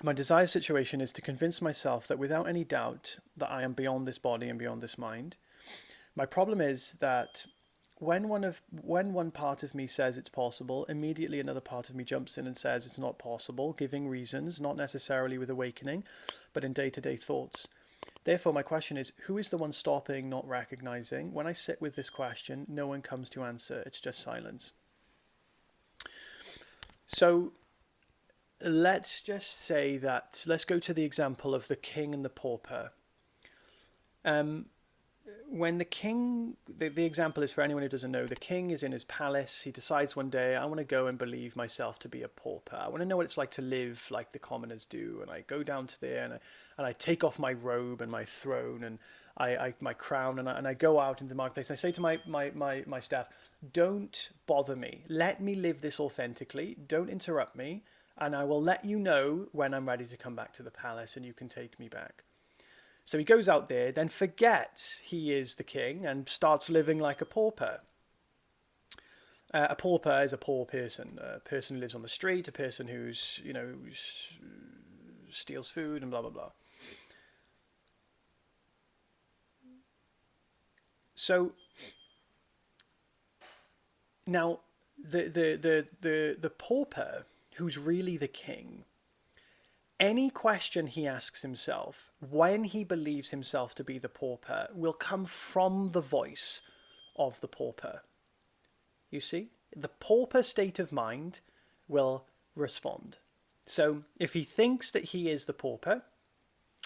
My desired situation is to convince myself that without any doubt that I am beyond this body and beyond this mind. My problem is that when one part of me says it's possible, immediately another part of me jumps in and says it's not possible, giving reasons, not necessarily with awakening, but in day-to-day thoughts. Therefore, my question is, who is the one stopping, not recognizing? When I sit with this question, no one comes to answer. It's just silence. So let's just say that, let's go to the example of the king and the pauper. Um, when the king, the example is for anyone who doesn't know, the king is in his palace. He decides one day, I want to go and believe myself to be a pauper. I want to know what it's like to live like the commoners do. And I go down to there and I take off my robe and my throne and my crown and I go out into the marketplace. And I say to my staff, don't bother me. Let me live this authentically. Don't interrupt me. And I will let you know when I'm ready to come back to the palace and you can take me back. So he goes out there, then forgets he is the king and starts living like a pauper. A pauper is a poor person, a person who lives on the street, a person who's, steals food and blah, blah, blah. So now the pauper, who's really the king, any question he asks himself when he believes himself to be the pauper will come from the voice of the pauper. You see? The pauper state of mind will respond. So if he thinks that he is the pauper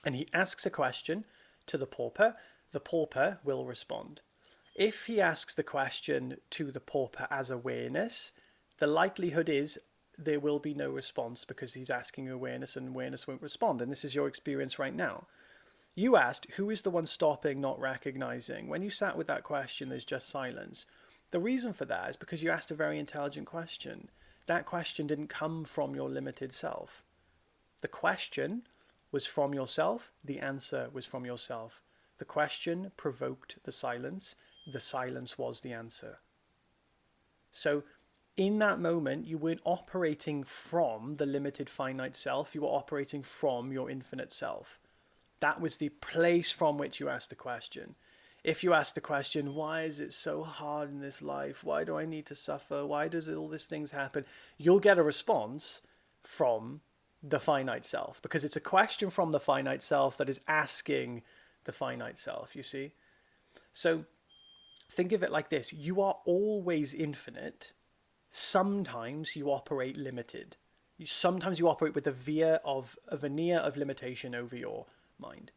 and he asks a question to the pauper will respond. If he asks the question to the pauper as awareness, the likelihood is there will be no response because he's asking awareness and awareness won't respond. And this is your experience right now. You asked, who is the one stopping, not recognizing? When you sat with that question, there's just silence. The reason for that is because you asked a very intelligent question. That question didn't come from your limited self. The question was from yourself. The answer was from yourself. The question provoked the silence. The silence was the answer. So in that moment, you weren't operating from the limited finite self. You were operating from your infinite self. That was the place from which you asked the question. If you ask the question, why is it so hard in this life? Why do I need to suffer? Why does all these things happen? You'll get a response from the finite self because it's a question from the finite self that is asking the finite self, you see? So think of it like this. You are always infinite. Sometimes you operate limited. Sometimes you operate with a veneer of limitation over your mind.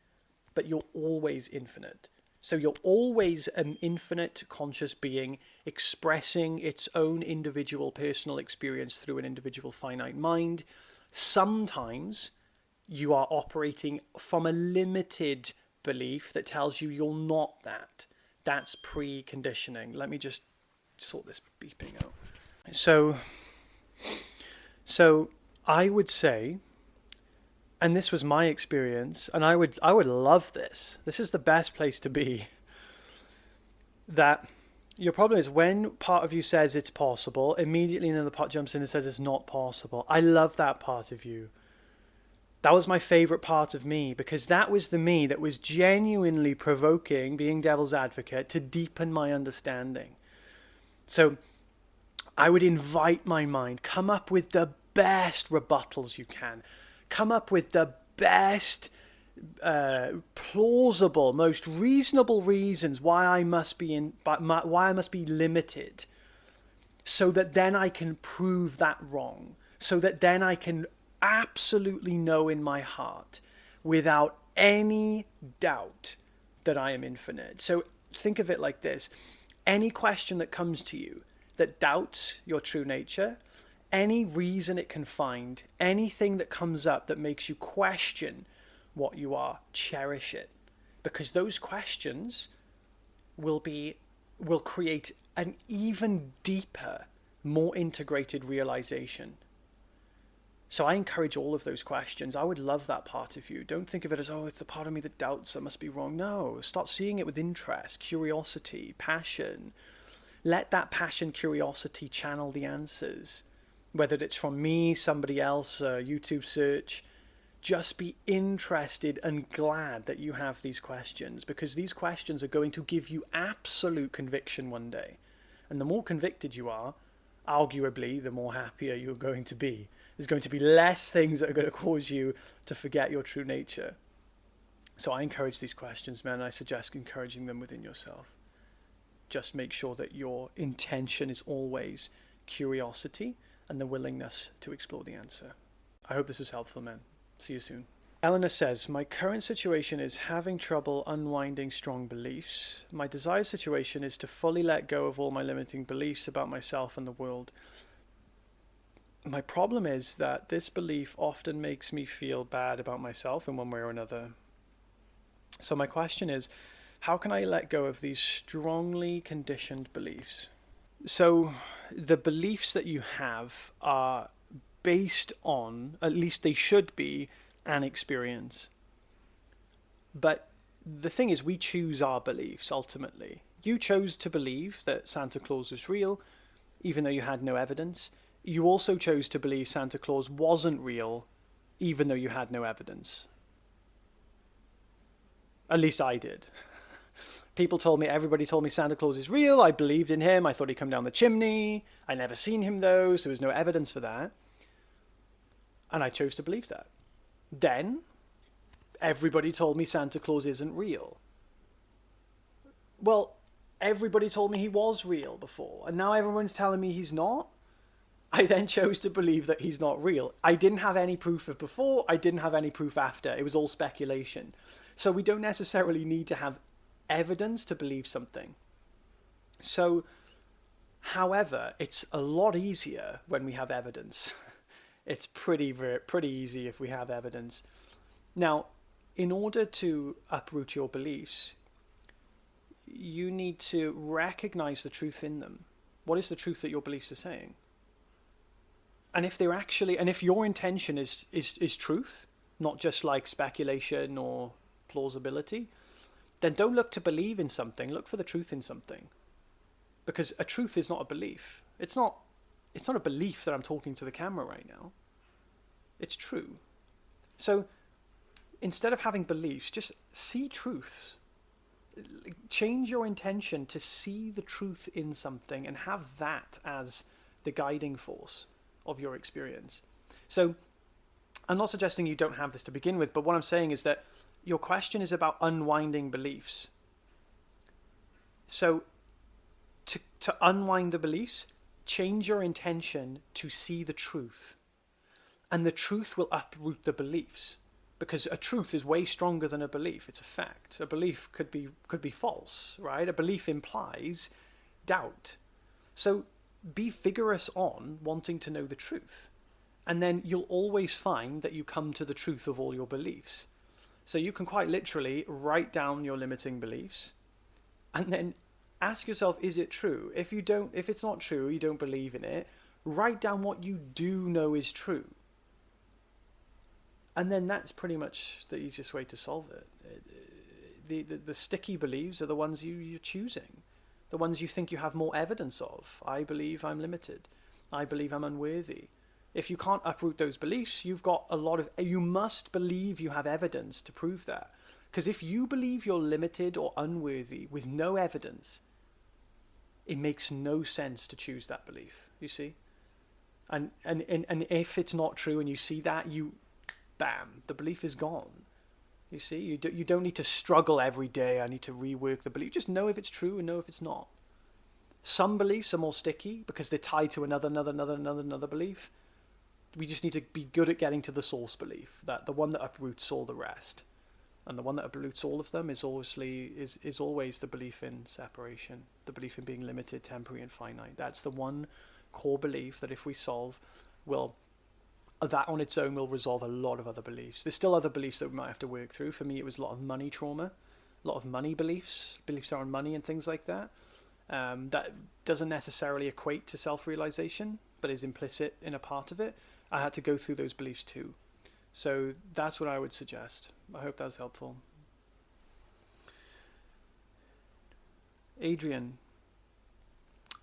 But you're always infinite. So you're always an infinite conscious being expressing its own individual personal experience through an individual finite mind. Sometimes you are operating from a limited belief that tells you you're not that. That's preconditioning. Let me just sort this beeping out. So I would say, and this was my experience, and I would love this. This is the best place to be. That your problem is when part of you says it's possible, immediately another part jumps in and says it's not possible. I love that part of you. That was my favorite part of me because that was the me that was genuinely provoking, being devil's advocate, to deepen my understanding. So I would invite my mind, come up with the best rebuttals you can. Come up with the best, plausible, most reasonable reasons why I must be limited, so that then I can prove that wrong. So that then I can absolutely know in my heart, without any doubt, that I am infinite. So think of it like this: any question that comes to you that doubts your true nature, any reason it can find, anything that comes up that makes you question what you are, cherish it. Because those questions will create an even deeper, more integrated realization. So I encourage all of those questions. I would love that part of you. Don't think of it as, oh, it's the part of me that doubts, I must be wrong. No, start seeing it with interest, curiosity, passion. Let that passion, curiosity channel the answers. Whether it's from me, somebody else, a YouTube search, just be interested and glad that you have these questions, because these questions are going to give you absolute conviction one day. And the more convicted you are, arguably, the more happier you're going to be. There's going to be less things that are going to cause you to forget your true nature. So I encourage these questions, man. I suggest encouraging them within yourself. Just make sure that your intention is always curiosity and the willingness to explore the answer. I hope this is helpful, man. See you soon. Eleanor says, my current situation is having trouble unwinding strong beliefs. My desired situation is to fully let go of all my limiting beliefs about myself and the world. My problem is that this belief often makes me feel bad about myself in one way or another. So my question is, how can I let go of these strongly conditioned beliefs? So the beliefs that you have are based on, at least they should be, an experience. But the thing is, we choose our beliefs ultimately. You chose to believe that Santa Claus is real, even though you had no evidence. You also chose to believe Santa Claus wasn't real, even though you had no evidence. At least I did. Everybody told me Santa Claus is real. I believed in him. I thought he'd come down the chimney. I never seen him though, so there was no evidence for that. And I chose to believe that. Then, everybody told me Santa Claus isn't real. Well, everybody told me he was real before, and now everyone's telling me he's not. I then chose to believe that he's not real. I didn't have any proof of before. I didn't have any proof after. It was all speculation. So we don't necessarily need to have evidence to believe something. So, however, it's a lot easier when we have evidence. It's pretty easy if we have evidence. Now, in order to uproot your beliefs, you need to recognize the truth in them. What is the truth that your beliefs are saying? And if your intention is truth, not just like speculation or plausibility, then don't look to believe in something, look for the truth in something. Because a truth is not a belief. It's not a belief that I'm talking to the camera right now. It's true. So instead of having beliefs, just see truths. Change your intention to see the truth in something and have that as the guiding force of your experience. So I'm not suggesting you don't have this to begin with, but what I'm saying is that your question is about unwinding beliefs. So to unwind the beliefs, change your intention to see the truth. And the truth will uproot the beliefs. Because a truth is way stronger than a belief. It's a fact. A belief could be false, right? A belief implies doubt. So be vigorous on wanting to know the truth. And then you'll always find that you come to the truth of all your beliefs. So you can quite literally write down your limiting beliefs and then ask yourself, is it true? If it's not true, you don't believe in it, write down what you do know is true. And then that's pretty much the easiest way to solve it. The sticky beliefs are the ones you're choosing, the ones you think you have more evidence of. I believe I'm limited. I believe I'm unworthy. If you can't uproot those beliefs, you must believe you have evidence to prove that. Because if you believe you're limited or unworthy with no evidence, it makes no sense to choose that belief, you see? And if it's not true and you see that, bam, the belief is gone. You see, you don't need to struggle every day. I need to rework the belief. Just know if it's true and know if it's not. Some beliefs are more sticky because they're tied to another belief. We just need to be good at getting to the source belief, that the one that uproots all the rest. And the one that uproots all of them is always the belief in separation, the belief in being limited, temporary, and finite. That's the one core belief that if we solve, that on its own will resolve a lot of other beliefs. There's still other beliefs that we might have to work through. For me, it was a lot of money trauma, a lot of money beliefs around money and things like that. That doesn't necessarily equate to self-realization, but is implicit in a part of it. I had to go through those beliefs too. So that's what I would suggest. I hope that's helpful. Adrian,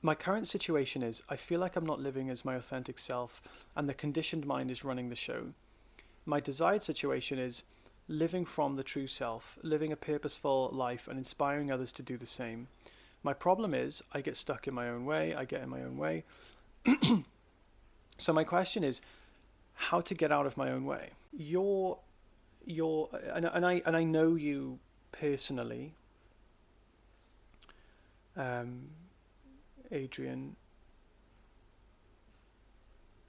my current situation is I feel like I'm not living as my authentic self and the conditioned mind is running the show. My desired situation is living from the true self, living a purposeful life and inspiring others to do the same. My problem is I get stuck in my own way, I get in my own way. So my question is how to get out of my own way. And I know you personally, Adrian,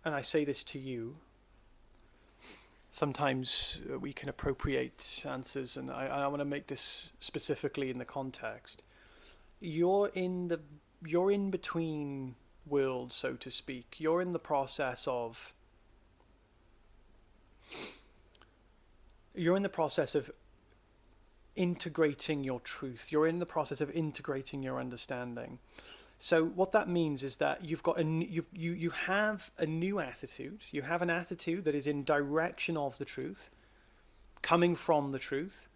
and I say this to you. Sometimes we can appropriate answers, and I want to make this specifically in the context. You're in between worlds, so to speak. You're in the process of integrating your truth. You're in the process of integrating your understanding. So what that means is that you've got you have a new attitude. You have an attitude that is in direction of the truth, coming from the truth,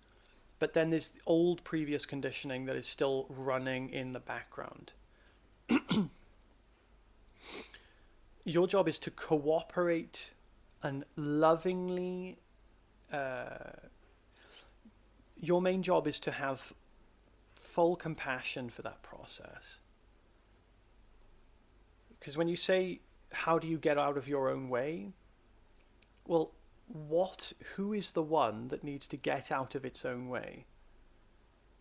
but then there's the old previous conditioning that is still running in the background. Your job is to cooperate and lovingly. Your main job is to have full compassion for that process. Because when you say, how do you get out of your own way? Well, who is the one that needs to get out of its own way?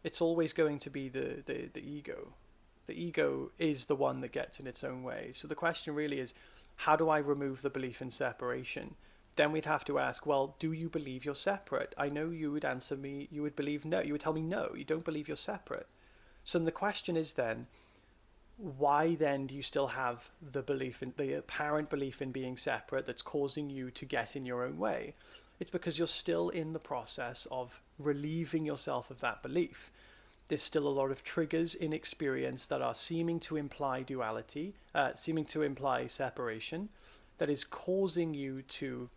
It's always going to be the ego. The ego is the one that gets in its own way. So the question really is, how do I remove the belief in separation? Then we'd have to ask, well, do you believe you're separate? I know you would answer me, you would believe no. You would tell me no, you don't believe you're separate. So the question is then, why then do you still have the apparent belief in being separate that's causing you to get in your own way? It's because you're still in the process of relieving yourself of that belief. There's still a lot of triggers in experience that are seeming to imply duality, seeming to imply separation, that is causing you to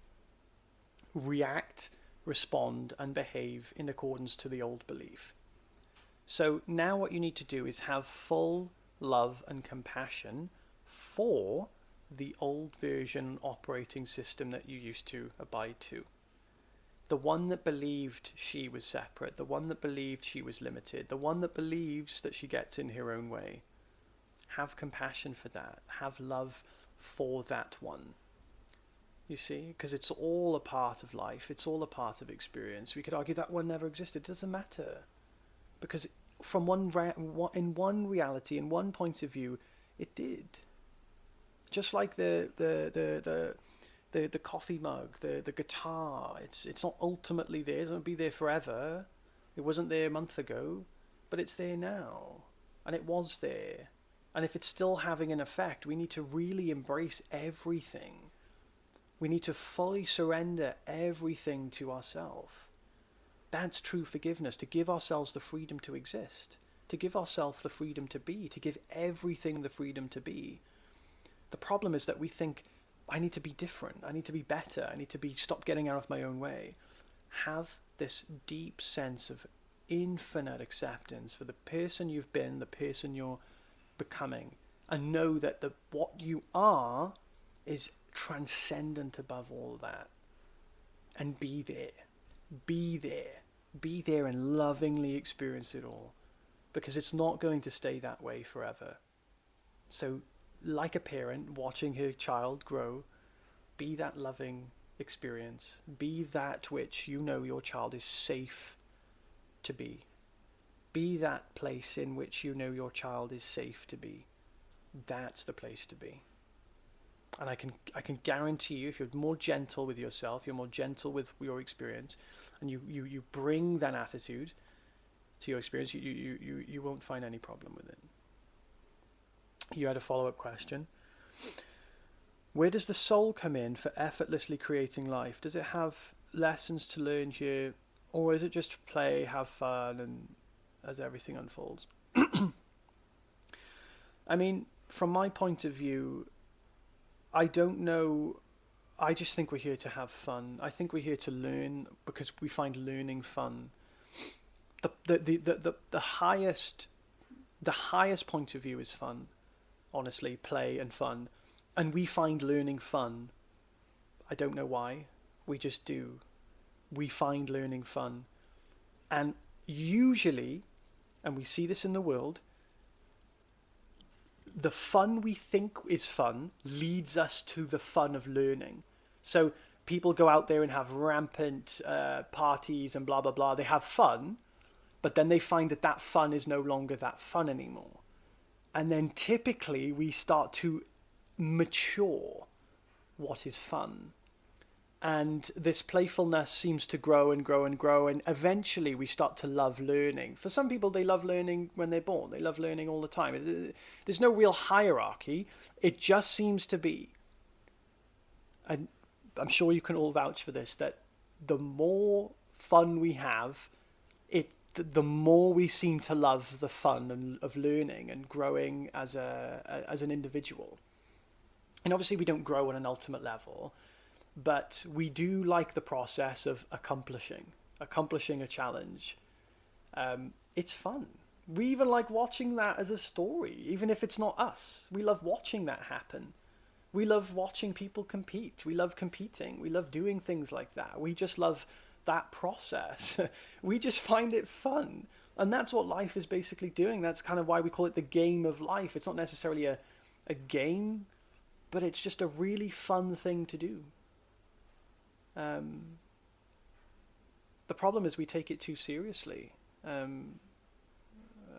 react, respond, and behave in accordance to the old belief. So now what you need to do is have full love and compassion for the old version operating system that you used to abide to. The one that believed she was separate, the one that believed she was limited, the one that believes that she gets in her own way. Have compassion for that. Have love for that one. You see, because it's all a part of life. It's all a part of experience. We could argue that one never existed. It doesn't matter. Because from in one reality, in one point of view, it did. Just like the coffee mug, the guitar. It's not ultimately there. It's not going to be there forever. It wasn't there a month ago, but it's there now, and it was there. And if it's still having an effect, we need to really embrace everything. We need to fully surrender everything to ourselves. That's true forgiveness, to give ourselves the freedom to exist, to give ourselves the freedom to be, to give everything the freedom to be. The problem is that we think, I need to be different, I need to be better, I need to stop getting out of my own way. Have this deep sense of infinite acceptance for the person you've been, the person you're becoming, and know that what you are is transcendent above all that. And be there. Be there and lovingly experience it all, because it's not going to stay that way forever. So like a parent watching her child grow, be that loving experience, be that which you know your child is safe to be that place in which you know your child is safe to be. That's the place to be. And I can guarantee you, if you're more gentle with yourself, you're more gentle with your experience, and you bring that attitude to your experience, you won't find any problem with it. You had a follow-up question. Where does the soul come in for effortlessly creating life? Does it have lessons to learn here, or is it just play, have fun, and as everything unfolds? I mean, from my point of view, I don't know. I just think we're here to have fun. I think we're here to learn because we find learning fun. The highest point of view is fun. Honestly, play and fun. And we find learning fun. I don't know why, We just do. We find learning fun. And usually, and we see this in the world, the fun we think is fun leads us to the fun of learning. So people go out there and have rampant parties and blah, blah, blah. They have fun, but then they find that that fun is no longer that fun anymore. And then typically we start to mature what is fun. And this playfulness seems to grow and grow and grow. And eventually we start to love learning. For some people, they love learning when they're born. They love learning all the time. There's no real hierarchy. It just seems to be, and I'm sure you can all vouch for this, that the more fun we have, the more we seem to love the fun of learning and growing as an individual. And obviously we don't grow on an ultimate level, but we do like the process of accomplishing a challenge. It's fun. We even like watching that as a story, even if it's not us. We love watching that happen. We love watching people compete. We love competing. We love doing things like that. We just love that process. We just find it fun. And that's what life is basically doing. That's kind of why we call it the game of life. It's not necessarily a game, but it's just a really fun thing to do. The problem is we take it too seriously. And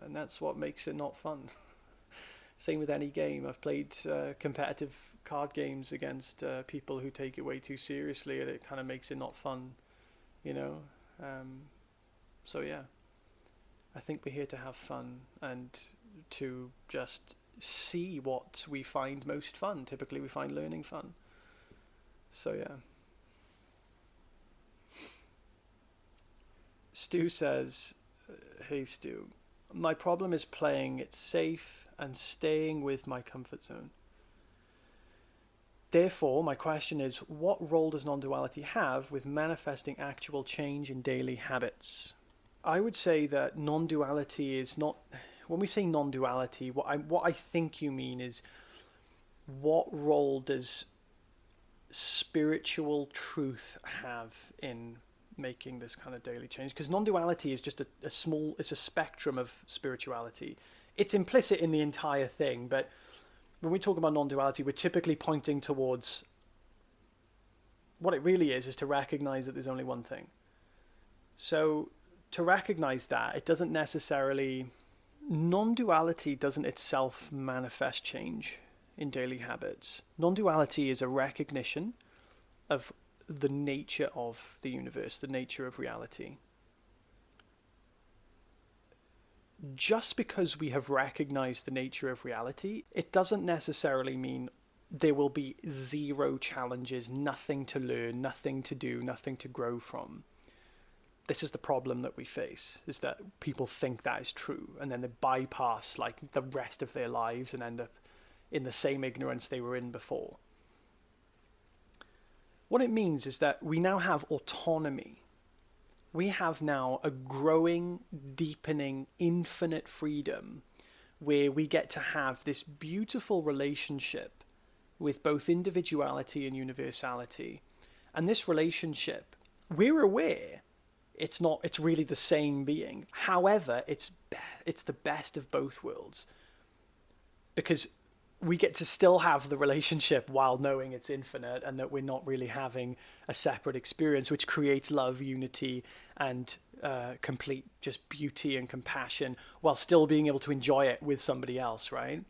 that's what makes it not fun. Same with any game. I've played competitive card games against people who take it way too seriously, and it kind of makes it not fun, you know. So yeah, I think we're here to have fun and to just see what we find most fun. Typically we find learning fun. So yeah. Stu says, hey Stu, my problem is playing it safe and staying with my comfort zone. Therefore, my question is, what role does non-duality have with manifesting actual change in daily habits? I would say that non-duality is not, when we say non-duality, what I think you mean is, what role does spiritual truth have in making this kind of daily change? Because non-duality is just it's a spectrum of spirituality. It's implicit in the entire thing, but when we talk about non-duality, we're typically pointing towards what it really is to recognize that there's only one thing. So to recognize that, it doesn't necessarily, non-duality doesn't itself manifest change in daily habits. Non-duality is a recognition of the nature of the universe, the nature of reality. Just because we have recognized the nature of reality, it doesn't necessarily mean there will be zero challenges, nothing to learn, nothing to do, nothing to grow from. This is the problem that we face, is that people think that is true, and then they bypass like the rest of their lives and end up in the same ignorance they were in before. What it means is that we now have autonomy. We have now a growing, deepening, infinite freedom where we get to have this beautiful relationship with both individuality and universality. And this relationship, we're aware it's really the same being. However, it's the best of both worlds, because we get to still have the relationship while knowing it's infinite and that we're not really having a separate experience, which creates love, unity, and complete just beauty and compassion while still being able to enjoy it with somebody else, right?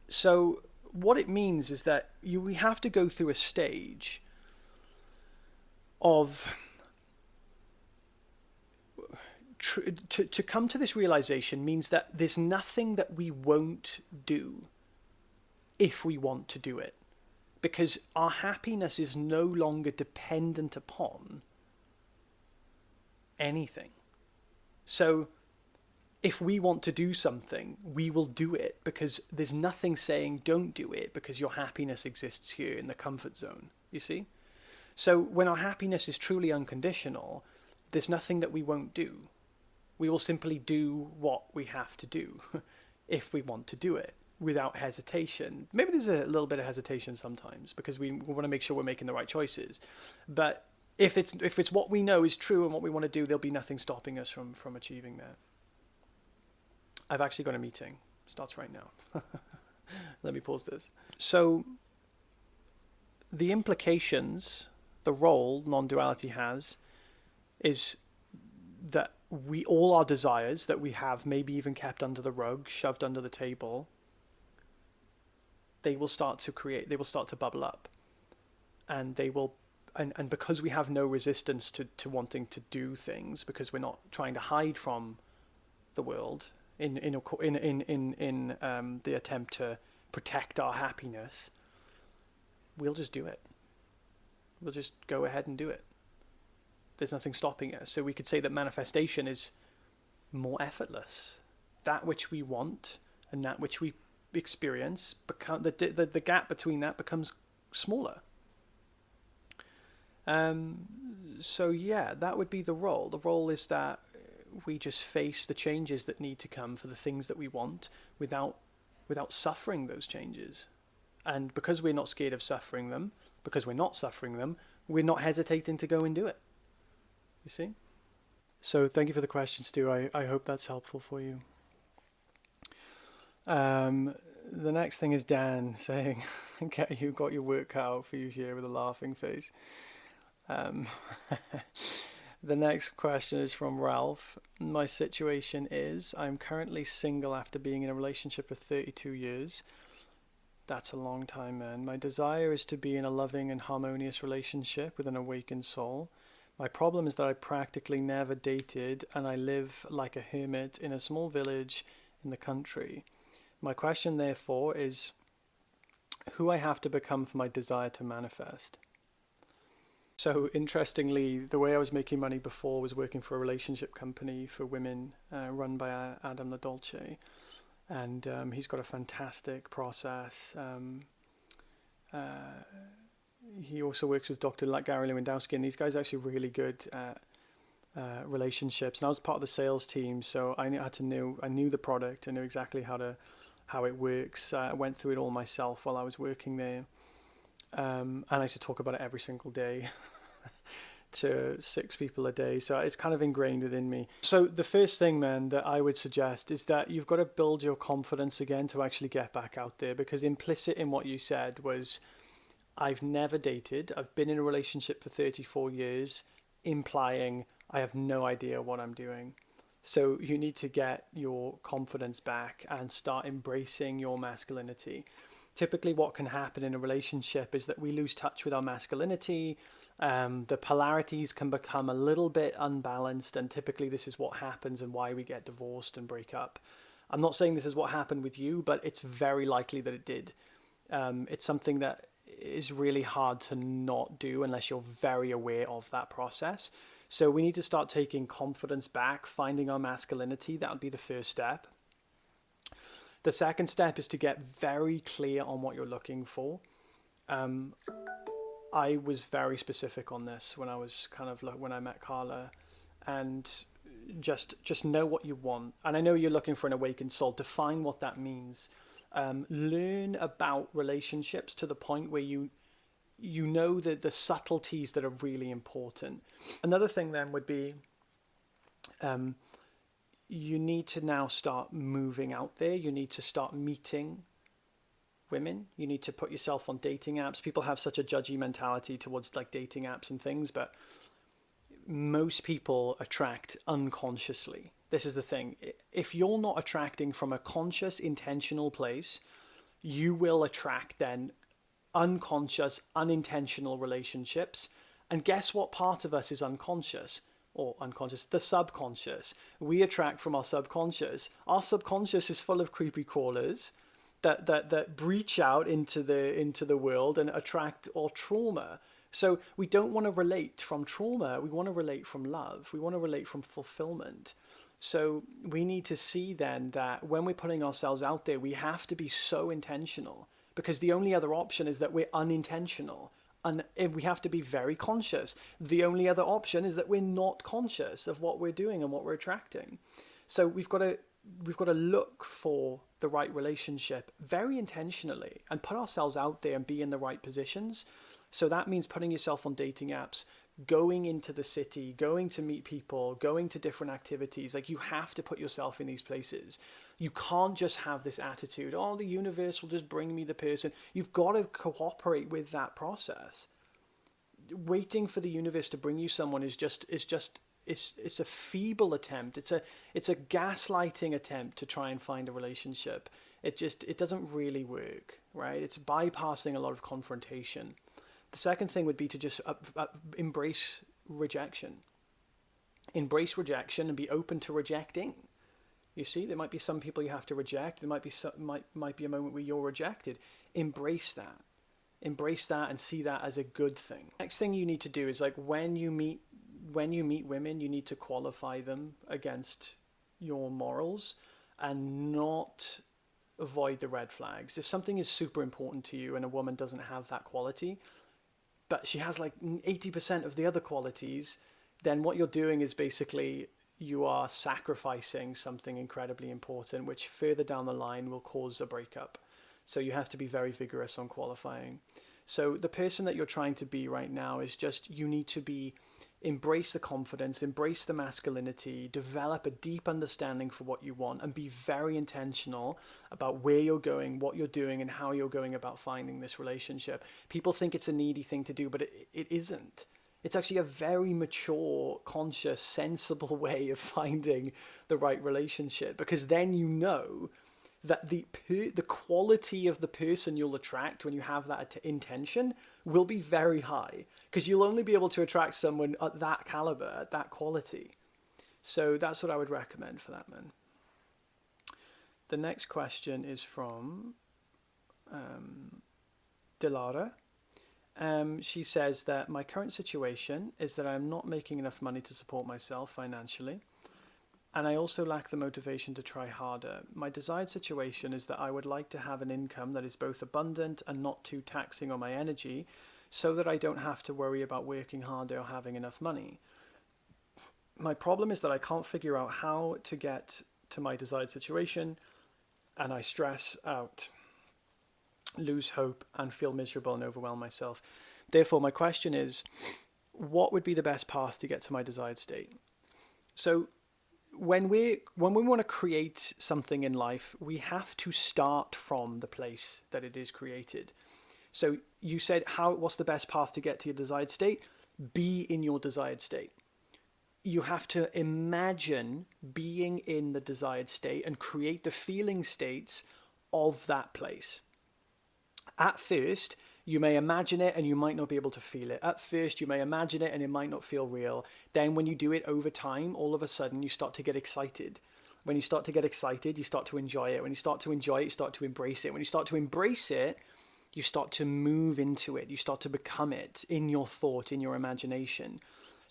So what it means is that we have to go through a stage of to come to this realization means that there's nothing that we won't do if we want to do it, because our happiness is no longer dependent upon anything. So if we want to do something, we will do it, because there's nothing saying don't do it, because your happiness exists here in the comfort zone, you see? So when our happiness is truly unconditional, there's nothing that we won't do. We will simply do what we have to do if we want to do it. without hesitation. Maybe there's a little bit of hesitation sometimes because we want to make sure we're making the right choices. But if it's what we know is true and what we want to do, there'll be nothing stopping us from achieving that. I've actually got a meeting. Starts right now. Let me pause this. So the implications, the role non-duality has, is that we all our desires that we have maybe even kept under the rug, shoved under the table, they will start to bubble up, and they will, and because we have no resistance to wanting to do things, because we're not trying to hide from the world in the attempt to protect our happiness, we'll just do it. We'll just go ahead and do it. There's nothing stopping us. So we could say that manifestation is more effortless. That which we want and that which we experience, the gap between that becomes smaller. So yeah, that would be the role. The role is that we just face the changes that need to come for the things that we want without suffering those changes. And because we're not scared of suffering them, because we're not suffering them, we're not hesitating to go and do it. You see? So thank you for the question, Stu. I hope that's helpful for you. The next thing is Dan saying, okay, you got your work cut out for you here with a laughing face. The next question is from Ralph. My situation is I'm currently single after being in a relationship for 32 years. That's a long time, man. My desire is to be in a loving and harmonious relationship with an awakened soul. My problem is that I practically never dated and I live like a hermit in a small village in the country. My question, therefore, is who I have to become for my desire to manifest. So interestingly, the way I was making money before was working for a relationship company for women run by Adam LaDolce. And he's got a fantastic process. He also works with Dr. Gary Lewandowski, and these guys are actually really good at relationships. And I was part of the sales team, so I knew the product. I knew exactly how it works. I went through it all myself while I was working there. And I used to talk about it every single day to 6 people a day. So it's kind of ingrained within me. So the first thing, man, that I would suggest is that you've got to build your confidence again to actually get back out there, because implicit in what you said was, I've never dated. I've been in a relationship for 34 years, implying I have no idea what I'm doing. So you need to get your confidence back and start embracing your masculinity. Typically what can happen in a relationship is that we lose touch with our masculinity. The polarities can become a little bit unbalanced, and typically this is what happens and why we get divorced and break up. I'm not saying this is what happened with you, but it's very likely that it did. It's something that is really hard to not do unless you're very aware of that process. So we need to start taking confidence back, finding our masculinity. That would be the first step. The second step is to get very clear on what you're looking for. I was very specific on this when I met Carla, and just know what you want. And I know you're looking for an awakened soul. Define what that means. Learn about relationships to the point where you know the subtleties that are really important. Another thing then would be you need to now start moving out there. You need to start meeting women. You need to put yourself on dating apps. People have such a judgy mentality towards like dating apps and things, but most people attract unconsciously. This is the thing. If you're not attracting from a conscious, intentional place, you will attract then unconscious, unintentional relationships. And guess what part of us is unconscious? Or unconscious, the subconscious. We attract from our subconscious. Our subconscious is full of creepy crawlers that breach out into the world and attract our trauma. So we don't want to relate from trauma. We want to relate from love. We want to relate from fulfillment. So we need to see then that when we're putting ourselves out there, we have to be so intentional, because the only other option is that we're unintentional. And we have to be very conscious. The only other option is that we're not conscious of what we're doing and what we're attracting. So we've got to we've got to look for the right relationship very intentionally and put ourselves out there and be in the right positions. So that means putting yourself on dating apps, going into the city, going to meet people, going to different activities. Like, you have to put yourself in these places. You can't just have this attitude, oh, the universe will just bring me the person. You've got to cooperate with that process. Waiting for the universe to bring you someone is just it's a feeble attempt. It's a gaslighting attempt to try and find a relationship. It doesn't really work, right? It's bypassing a lot of confrontation. The second thing would be to just embrace rejection. Embrace rejection and be open to rejecting. You see, there might be some people you have to reject. There might be a moment where you're rejected. Embrace that. Embrace that and see that as a good thing. Next thing you need to do is, like, when you meet women, you need to qualify them against your morals and not avoid the red flags. If something is super important to you and a woman doesn't have that quality, but she has like 80% of the other qualities, then what you're doing is basically you are sacrificing something incredibly important, which further down the line will cause a breakup. So you have to be very vigorous on qualifying. So the person that you're trying to be right now is just, you need to embrace the confidence, embrace the masculinity, develop a deep understanding for what you want, and be very intentional about where you're going, what you're doing, and how you're going about finding this relationship. People think it's a needy thing to do, but it isn't. It's actually a very mature, conscious, sensible way of finding the right relationship, because then you know that the quality of the person you'll attract when you have that intention will be very high, because you'll only be able to attract someone at that caliber, at that quality. So that's what I would recommend for that, man. The next question is from Dilara. She says that my current situation is that I'm not making enough money to support myself financially, and I also lack the motivation to try harder. My desired situation is that I would like to have an income that is both abundant and not too taxing on my energy, so that I don't have to worry about working harder or having enough money. My problem is that I can't figure out how to get to my desired situation, and I stress out, lose hope, and feel miserable and overwhelm myself. Therefore, my question is, what would be the best path to get to my desired state? So when we want to create something in life, we have to start from the place that it is created. So you said, what's the best path to get to your desired state? Be in your desired state. You have to imagine being in the desired state and create the feeling states of that place. At first, you may imagine it and you might not be able to feel it. At first, you may imagine it and it might not feel real. Then when you do it over time, all of a sudden you start to get excited. When you start to get excited, you start to enjoy it. When you start to enjoy it, you start to embrace it. When you start to embrace it, you start to move into it. You start to become it in your thought, in your imagination.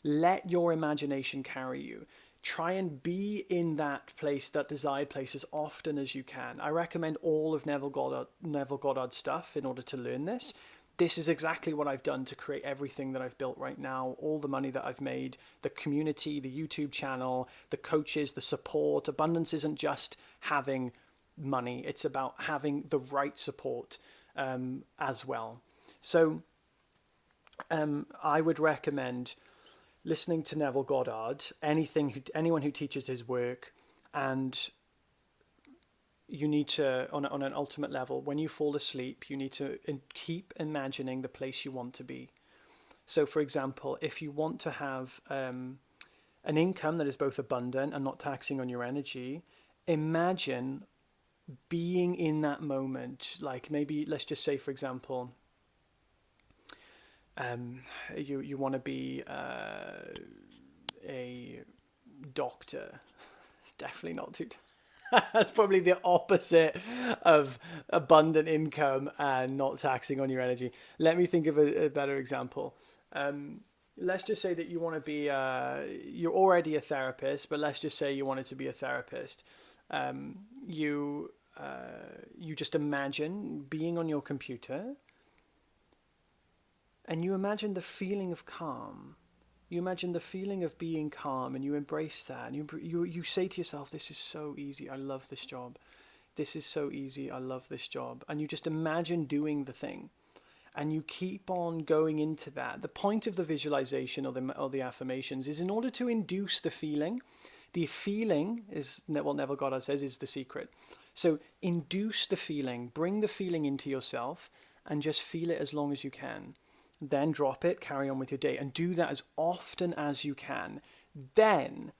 Let your imagination carry you. Try and be in that place, that desired place, as often as you can. I recommend all of Neville Goddard's stuff in order to learn this. This is exactly what I've done to create everything that I've built right now, all the money that I've made, the community, the YouTube channel, the coaches, the support. Abundance isn't just having money. It's about having the right support as well. So I would recommend listening to Neville Goddard, anyone who teaches his work, and you need to, on an ultimate level, when you fall asleep, you need to keep imagining the place you want to be. So, for example, if you want to have an income that is both abundant and not taxing on your energy, imagine being in that moment. Like, maybe, let's just say, for example, you want to be a doctor. It's definitely not too. That's probably the opposite of abundant income and not taxing on your energy. Let me think of a better example. Let's just say that you want to be. You're already a therapist, but let's just say you wanted to be a therapist. You just imagine being on your computer. And you imagine the feeling of calm You imagine the feeling of being calm, and you embrace that, and you say to yourself, this is so easy, I love this job. This is so easy, I love this job. And you just imagine doing the thing. And you keep on going into that. The point of the visualization or the affirmations is in order to induce the feeling. The feeling is what Neville Goddard says is the secret. So induce the feeling, bring the feeling into yourself, and just feel it as long as you can. Then drop it, carry on with your day, and do that as often as you can. Then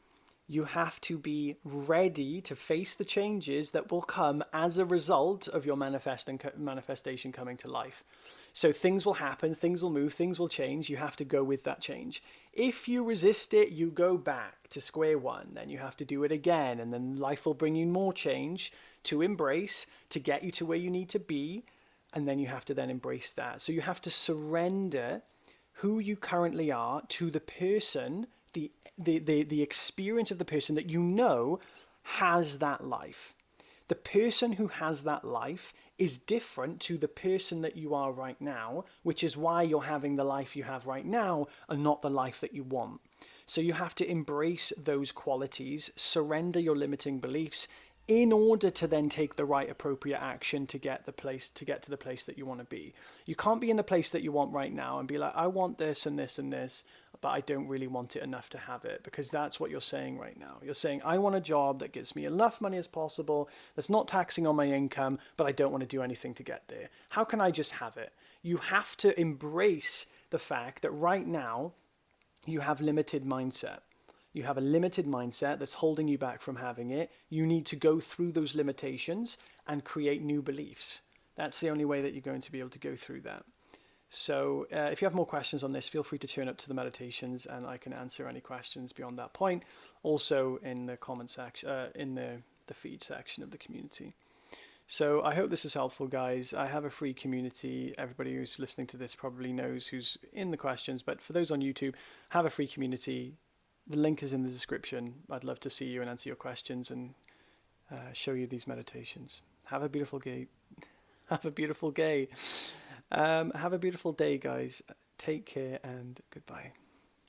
you have to be ready to face the changes that will come as a result of your manifestation coming to life. So things will happen, things will move, things will change. You have to go with that change. If you resist it, you go back to square one. Then you have to do it again. And then life will bring you more change to embrace, to get you to where you need to be. And then you have to then embrace that. So you have to surrender who you currently are to the person, the experience of the person that you know has that life. The person who has that life is different to the person that you are right now, which is why you're having the life you have right now and not the life that you want. So you have to embrace those qualities, surrender your limiting beliefs in order to then take the right appropriate action to get to the place that you want to be. You can't be in the place that you want right now and be like, I want this and this and this, but I don't really want it enough to have it, because that's what you're saying right now. You're saying, I want a job that gets me enough money as possible, that's not taxing on my income, but I don't want to do anything to get there. How can I just have it? You have to embrace the fact that right now you have limited mindset. You have a limited mindset that's holding you back from having it. You need to go through those limitations and create new beliefs. That's the only way that you're going to be able to go through that. So if you have more questions on this, feel free to turn up to the meditations and I can answer any questions beyond that point. Also in the comment section, in the feed section of the community. So I hope this is helpful, guys. I have a free community. Everybody who's listening to this probably knows who's in the questions, but for those on YouTube, have a free community. The link is in the description. I'd love to see you and answer your questions and show you these meditations. Have a beautiful day. Have a beautiful day. Have a beautiful day, guys. Take care and goodbye.